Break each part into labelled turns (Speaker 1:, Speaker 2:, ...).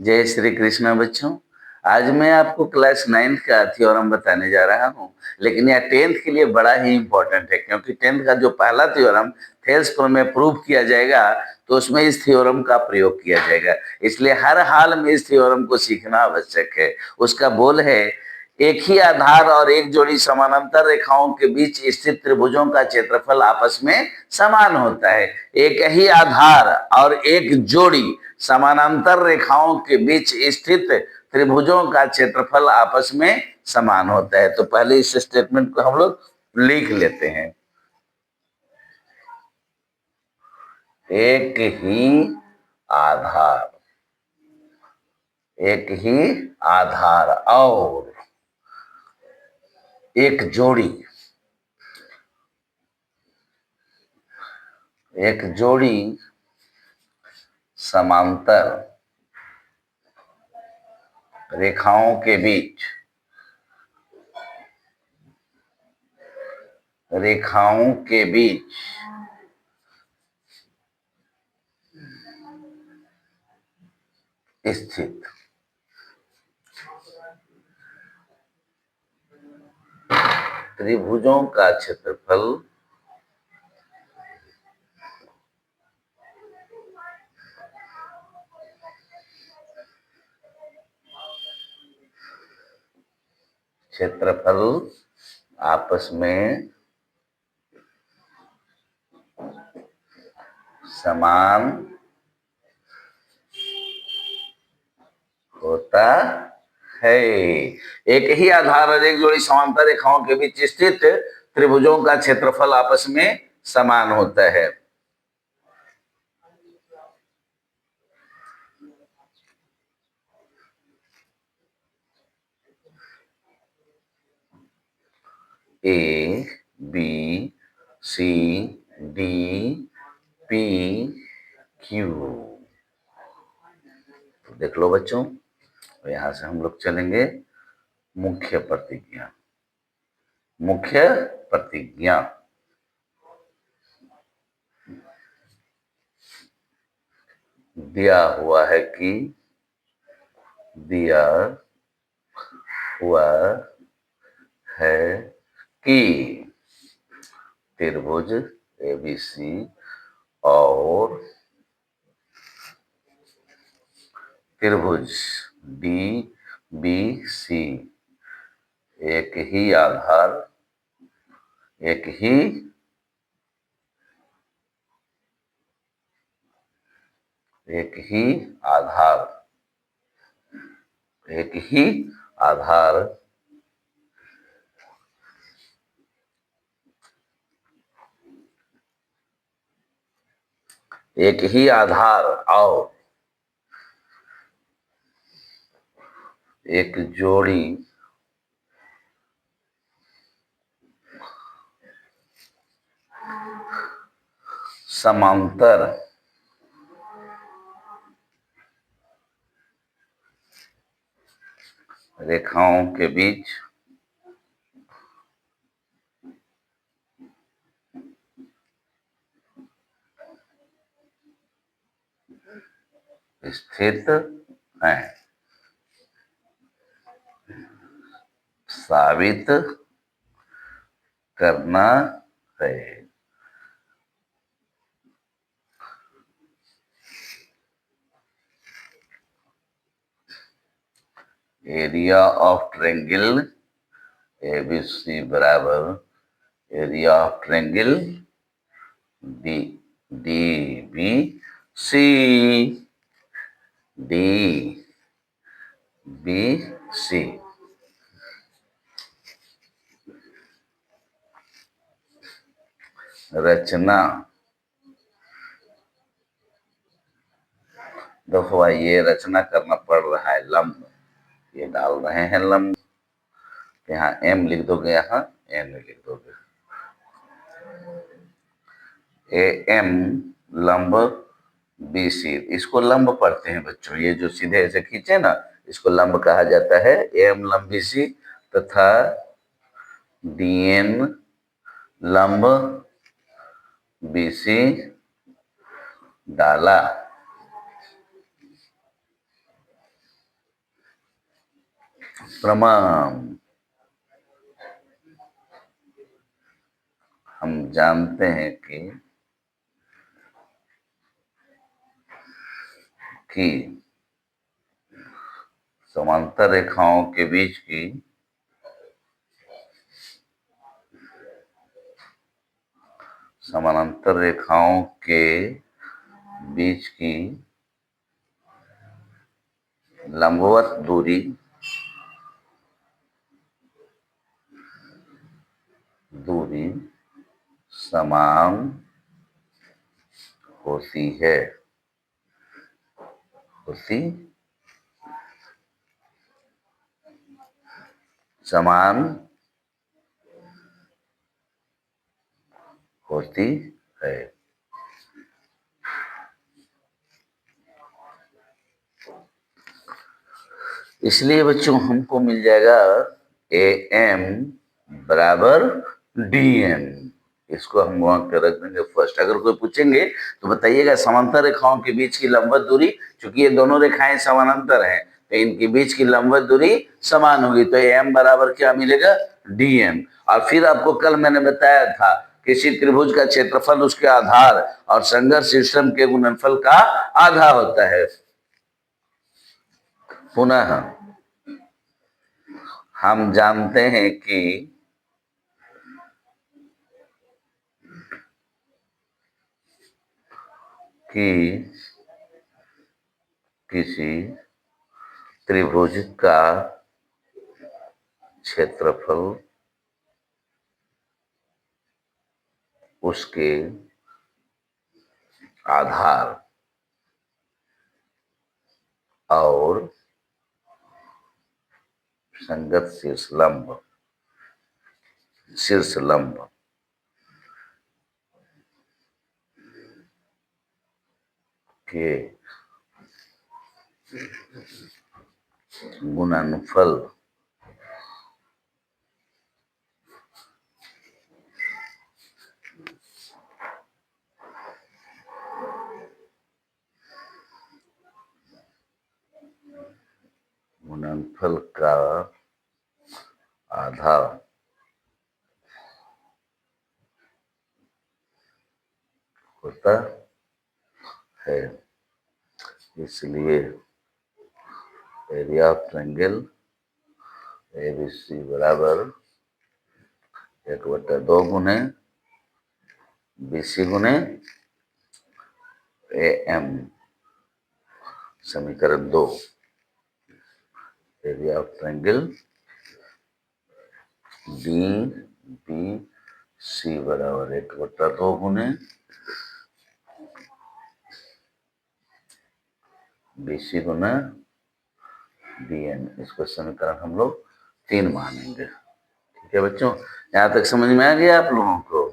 Speaker 1: जय श्री कृष्ण बच्चों। आज मैं आपको क्लास 9th का थ्योरम बताने जा रहा हूँ, लेकिन यह 10th के लिए बड़ा ही इम्पोर्टेंट है, क्योंकि 10th का जो पहला थ्योरम थेल्स में प्रूव किया जाएगा तो उसमें इस थ्योरम का प्रयोग किया जाएगा। इसलिए हर हाल में इस थ्योरम को सीखना आवश्यक है। उसका बोल है, एक ही आधार और एक जोड़ी समानांतर रेखाओं के बीच स्थित त्रिभुजों का क्षेत्रफल आपस में समान होता है। एक ही आधार और एक जोड़ी समानांतर रेखाओं के बीच स्थित त्रिभुजों का क्षेत्रफल आपस में समान होता है। तो पहले इस स्टेटमेंट को हम लोग लिख लेते हैं। एक ही आधार, एक ही आधार और एक जोड़ी, एक जोड़ी समांतर रेखाओं के बीच, रेखाओं के बीच स्थित त्रिभुजों का क्षेत्रफल आपस में समान होता है। एक ही आधार और एक जोड़ी समांतर रेखाओं के बीच स्थित त्रिभुजों का क्षेत्रफल आपस में समान होता है। A B C D P Q. तो देख लो बच्चों, यहां से हम लोग चलेंगे मुख्य प्रतिज्ञा। मुख्य प्रतिज्ञा दिया हुआ है कि, दिया हुआ है कि त्रिभुज एबीसी और त्रिभुज डी बी सी एक ही आधार, एक ही आधार, एक ही आधार एक ही आधार और एक जोड़ी समांतर रेखाओं के बीच स्थित है। साबित करना है। एरिया ऑफ ट्रायंगल एबीसी बराबर area of triangle D B C, D B C. रचना, देखो भाई ये रचना करना पड़ रहा है। लंब ये डाल रहे हैं, लंब यहाँ एम लिख दोगे, यहाँ एन लिख दोगे। ए एम लंब बी सी, इसको लंब पढ़ते हैं बच्चों। ये जो सीधे ऐसे खींचे ना, इसको लंब कहा जाता है। एम लंब बी सी तथा डी एन लंब बी सी डाला। प्रमाण हम जानते हैं कि समांतर रेखाओं के बीच की समानांतर रेखाओं के बीच की लंबवत दूरी समान होती है समान होती है। इसलिए बच्चों हमको मिल जाएगा AM बराबर DM। इसको हम वहां के रख देंगे फर्स्ट। अगर कोई पूछेंगे तो बताइएगा समांतर रेखाओं के बीच की लंबवत दूरी, क्योंकि ये दोनों रेखाएं समानांतर हैं तो इनके बीच की लंबवत दूरी समान होगी, तो AM बराबर क्या मिलेगा? DM। और फिर आपको कल मैंने बताया था किसी त्रिभुज का क्षेत्रफल उसके आधार और संघर्ष सिस्टम के गुणनफल का आधा होता है। पुनः हम जानते हैं कि किसी त्रिभुज का क्षेत्रफल उसके आधार और संगत शीर्ष लंब के गुणनफल का आधा होता है। इसलिए एरिया ऑफ ट्रायंगल ABC बराबर 1/2 गुने BC गुने AM। समीकरण 2, एरिया ऑफ ट्रायंगल DBC बराबर 1/2 गुने BC गुना BN। इसको समीकरण हम लोग 3 मानेंगे। ठीक है बच्चों, यहां तक समझ में आ गया आप लोगों को?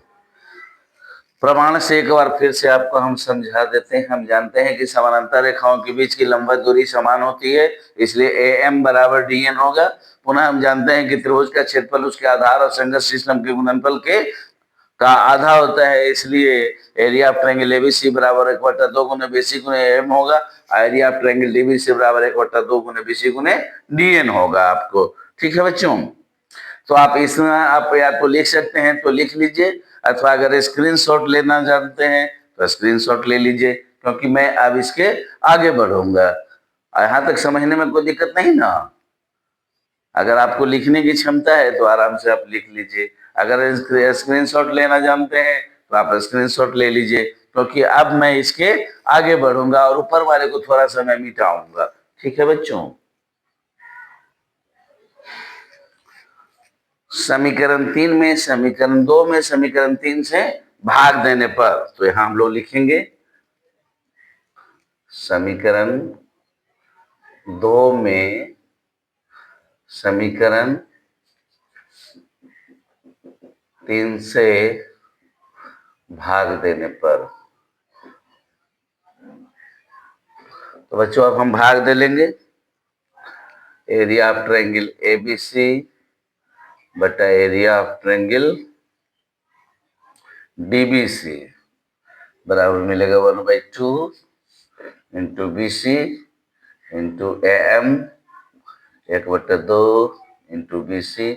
Speaker 1: प्रमाण से एक बार फिर से आपको हम समझा देते हैं। हम जानते हैं कि समानांतर रेखाओं के बीच की लंबवत दूरी समान होती है, इसलिए AM बराबर DN होगा। पुनः हम जानते हैं कि त्रिभुज का क्षेत्रफल उसके आधार और संघर्ष सिस्टम के गुणनफल का आधा होता है, इसलिए एरिया ऑफ ट्रायंगल ABC बराबर 1/2 गुने BC गुने AM होगा। एरिया ऑफ ट्रायंगल DBC बराबर 1/2 गुने BC गुने DN होगा आपको। ठीक है बच्चों, तो आप इसमें आप या तो लिख सकते हैं तो लिख लीजिए, अथवा अगर स्क्रीनशॉट लेना जानते हैं तो स्क्रीनशॉट ले लीजिए, क्योंकि मैं अब इसके आगे बढ़ूंगा। यहां तक समझने में कोई दिक्कत नहीं ना? अगर आपको लिखने की क्षमता है तो आराम से आप लिख लीजिए। अगर स्क्रीनशॉट लेना जानते हैं तो आप स्क्रीनशॉट ले लीजिए, क्योंकि अब मैं इसके आगे बढ़ूंगा और ऊपर वाले को थोड़ा सा मैं मिटाऊंगा। ठीक है बच्चों, समीकरण 3 में, समीकरण 2 में, समीकरण 3 से भाग देने पर, तो यहां हम लोग लिखेंगे समीकरण 2 में समीकरण 3 से भाग देने पर। तो बच्चों अब हम भाग दे लेंगे। एरिया ऑफ ट्रायंगल ABC बटा एरिया ऑफ ट्रायंगल DBC बराबर मिलेगा 1/2 into BC into AM 1/2 into B C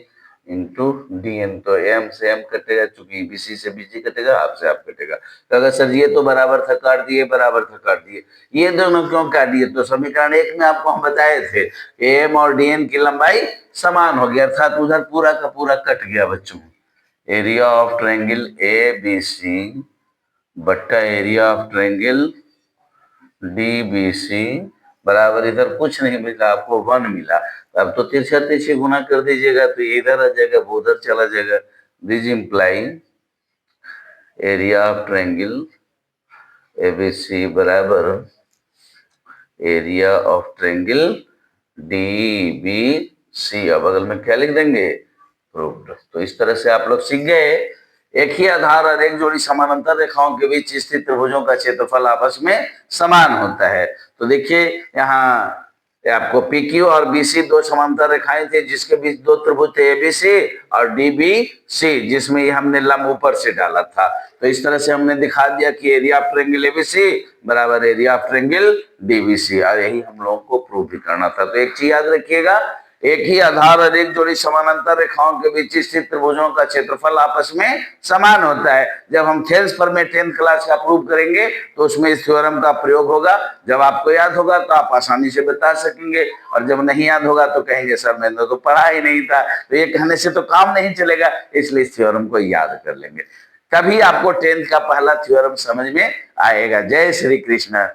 Speaker 1: into D N. तो एम से एम कटेगा, चूंकि बीसी से बीसी कटेगा, आप से आप कटेगा। तो अगर सर ये तो बराबर था काट दिए, बराबर था काट दिए, ये दोनों क्यों काट दिए? तो समीकरण 1 में आपको हम बताए थे एम और डीएन की लंबाई समान हो गया, अर्थात उधर पूरा का पूरा कट गया बच्चों। Area of triangle A B C बट्टा area of triangle D B C बराबर, इधर कुछ नहीं मिला आपको 1 मिला। अब तो तिरछा तिरछी गुना कर दीजिएगा तो ये इधर आ जाएगा, वो उधर चला जाएगा। This imply area of triangle ABC बराबर एरिया ऑफ ट्रायंगल डीबीसी। अब बगल में क्या लिख देंगे? प्रूव्ड। तो इस तरह से आप लोग सीख गए एक ही आधार और एक जोड़ी समानांतर रेखाओं के बीच स्थित त्रिभुजों का क्षेत्रफल आपस में समान होता है। तो देखिए यहाँ आपको PQ और BC दो समांतर रेखाएं थी जिसके बीच दो त्रिभुज थे ABC और DBC, जिसमें हमने लंब ऊपर से डाला था। तो इस तरह से हमने दिखा दिया कि एरिया ऑफ ट्रायंगल ABC बराबर एरिया ऑफ ट्रायंगल DBC, और यही हम लोगों को प्रूव भी करना था। तो एक चीज याद रखिएगा, एक ही आधार और एक जोड़ी समानांतर रेखाओं के बीच स्थित त्रिभुजों का क्षेत्रफल आपस में समान होता है। जब हम थेल्स में 10th क्लास का प्रूव करेंगे तो उसमें इस थ्योरम का प्रयोग होगा। जब आपको याद होगा तो आप आसानी से बता सकेंगे, और जब नहीं याद होगा तो कहेंगे सर मैंने तो पढ़ा ही नहीं था। तो ये कहने से तो काम नहीं चलेगा, इसलिए इस थ्योरम को याद कर लेंगे, तभी आपको 10th का पहला थ्योरम समझ में आएगा। जय श्री कृष्ण।